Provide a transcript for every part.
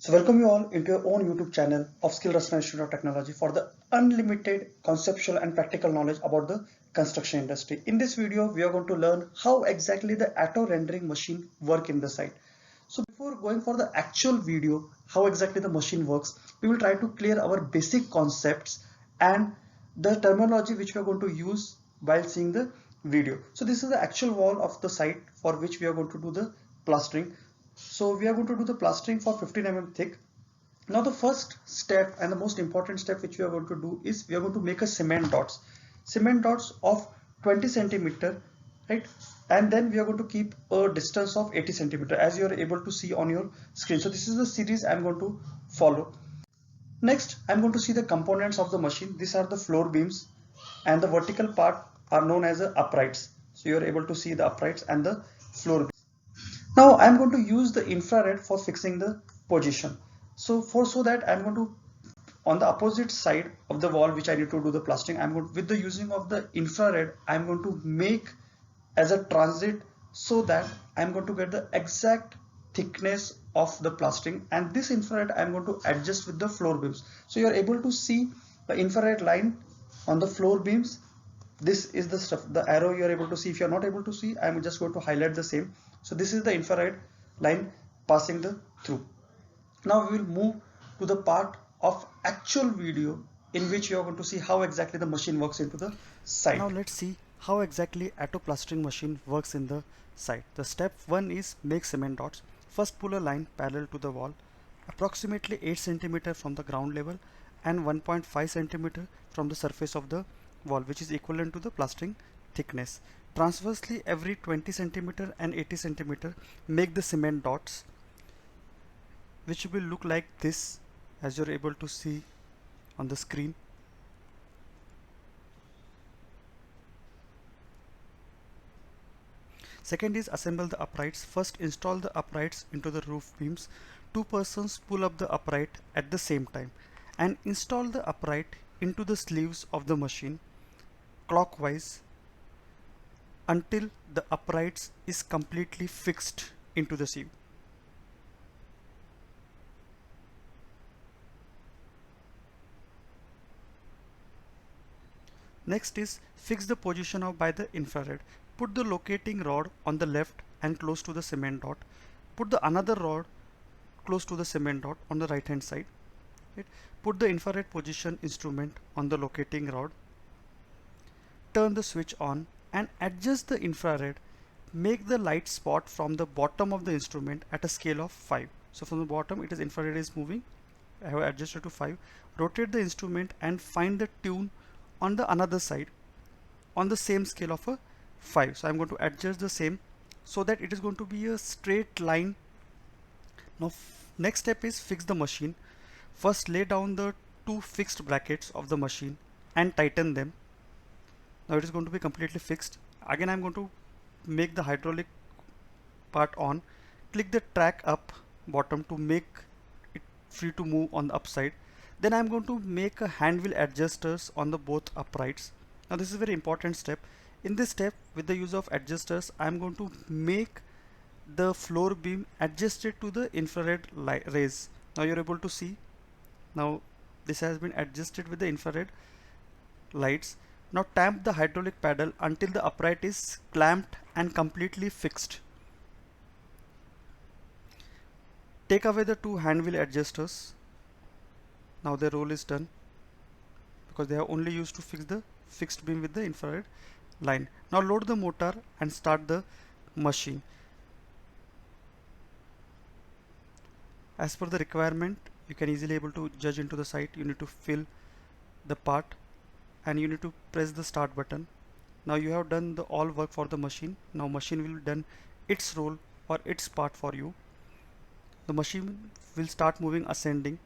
So welcome you all into your own YouTube channel of Skill Restaurant Institute of Technology for the unlimited conceptual and practical knowledge about the construction industry. In this video, we are going to learn how exactly the auto rendering machine work in the site. So before going for the actual video, how exactly the machine works, we will try to clear our basic concepts and the terminology which we are going to use while seeing the video. So this is the actual wall of the site for which we are going to do the plastering. So we are going to do the plastering for 15 mm thick. Now the first step and the most important step which we are going to do is we are going to make a cement dots of 20 centimeter, right? And then we are going to keep a distance of 80 centimeter as you are able to see on your screen. So this is the series I'm going to follow. Next, I'm going to see the components of the machine. These are the floor beams and the vertical part are known as the uprights. So you are able to see the uprights and the floor beams. Now I'm going to use the infrared for fixing the position. So that I'm going to on the opposite side of the wall which I need to do the plastering, I'm going with the using of the infrared, I'm going to make as a transit so that I'm going to get the exact thickness of the plastering, and this infrared I'm going to adjust with the floor beams. So you're able to see the infrared line on the floor beams. This is the stuff, the arrow you're able to see. If you're not able to see, I'm just going to highlight the same. So this is the infrared line passing the through. Now we will move to the part of actual video in which you are going to see how exactly the machine works into the Now site. let's see how exactly auto plastering machine works in the site. The step 1 is make cement dots. First pull a line parallel to the wall approximately 8 cm from the ground level and 1.5 cm from the surface of the wall, which is equivalent to the plastering thickness. Transversely every 20 cm and 80 cm make the cement dots, which will look like this as you're able to see on the screen. Second is assemble the uprights. First install the uprights into the roof beams. Two persons pull up the upright at the same time and install the upright into the sleeves of the machine clockwise until the uprights is completely fixed into the sleeve. Next is fix the position of by the infrared. Put the locating rod on the left and close to the cement dot. Put the another rod close to the cement dot on the right hand side. Right? Put the infrared position instrument on the locating rod. Turn the switch on and adjust the infrared. Make the light spot from the bottom of the instrument at a scale of 5. So from the bottom it is infrared is moving. I have adjusted to 5. Rotate the instrument and find the tune on the another side on the same scale of a 5. So I'm going to adjust the same so that it is going to be a straight line. Now next step is fix the machine. First lay down the two fixed brackets of the machine and tighten them. Now it is going to be completely fixed. Again I'm going to make the hydraulic part on. Click the track up bottom to make it free to move on the upside. Then I'm going to make a hand wheel adjusters on the both uprights. Now this is a very important step. In this step, with the use of adjusters, I'm going to make the floor beam adjusted to the infrared rays. Now you're able to see. Now this has been adjusted with the infrared lights. Now tamp the hydraulic paddle until the upright is clamped and completely fixed. Take away the two hand wheel adjusters. Now their role is done because they are only used to fix the fixed beam with the infrared line. Now load the motor and start the machine. As per the requirement, you can easily able to judge into the site. You need to fill the part and you need to press the start button. Now you have done the all work for the machine. Now machine will done its role or its part for you. The machine will start moving ascending.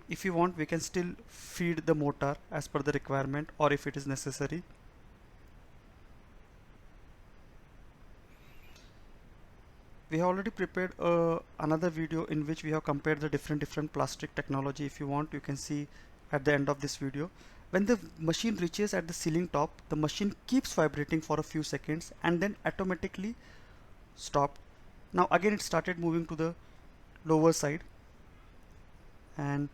If you want, we can still feed the motor as per the requirement or if it is necessary. We have already prepared another video in which we have compared the different plastic technology. If you want, you can see at the end of this video. When the machine reaches at the ceiling top, the machine keeps vibrating for a few seconds and then automatically stop. Now again it started moving to the lower side, and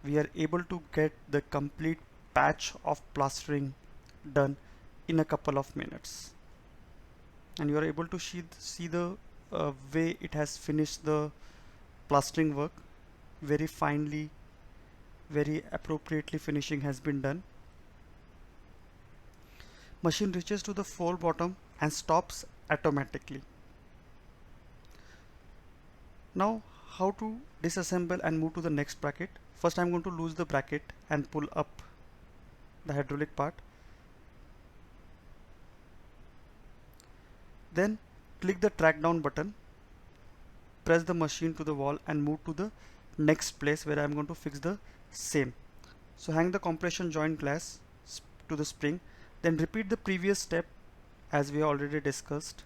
we are able to get the complete patch of plastering done in a couple of minutes. And you are able to see the way it has finished the plastering work. Very finely, very appropriately finishing has been done. Machine reaches to the floor bottom and stops automatically. Now how to disassemble and move to the next bracket. First I'm going to lose the bracket and pull up the hydraulic part. Then click the track down button, press the machine to the wall and move to the next place where I'm going to fix the same. So hang the compression joint glass to the spring, then repeat the previous step as we already discussed.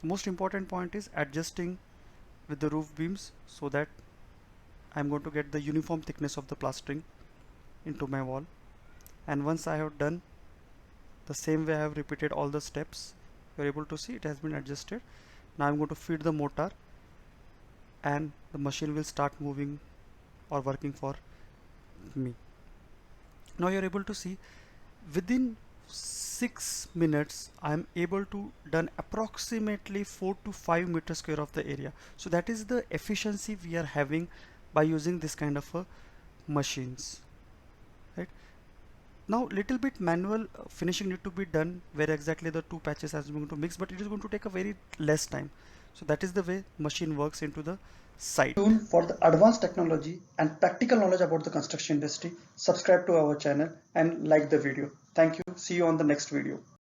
The most important point is adjusting with the roof beams so that I'm going to get the uniform thickness of the plastering into my wall. And once I have done the same way, I have repeated all the steps, you're able to see it has been adjusted. Now I'm going to feed the motor and the machine will start moving or working for me. Now you're able to see within 6 minutes I'm able to done approximately 4 to 5 meters square of the area. So that is the efficiency we are having by using this kind of machines, right? Now little bit manual finishing need to be done where exactly the two patches are going to mix, but it is going to take a very less time. So that is the way machine works into the site. For the advanced technology and practical knowledge about the construction industry, subscribe to our channel and like the video. Thank you. See you on the next video.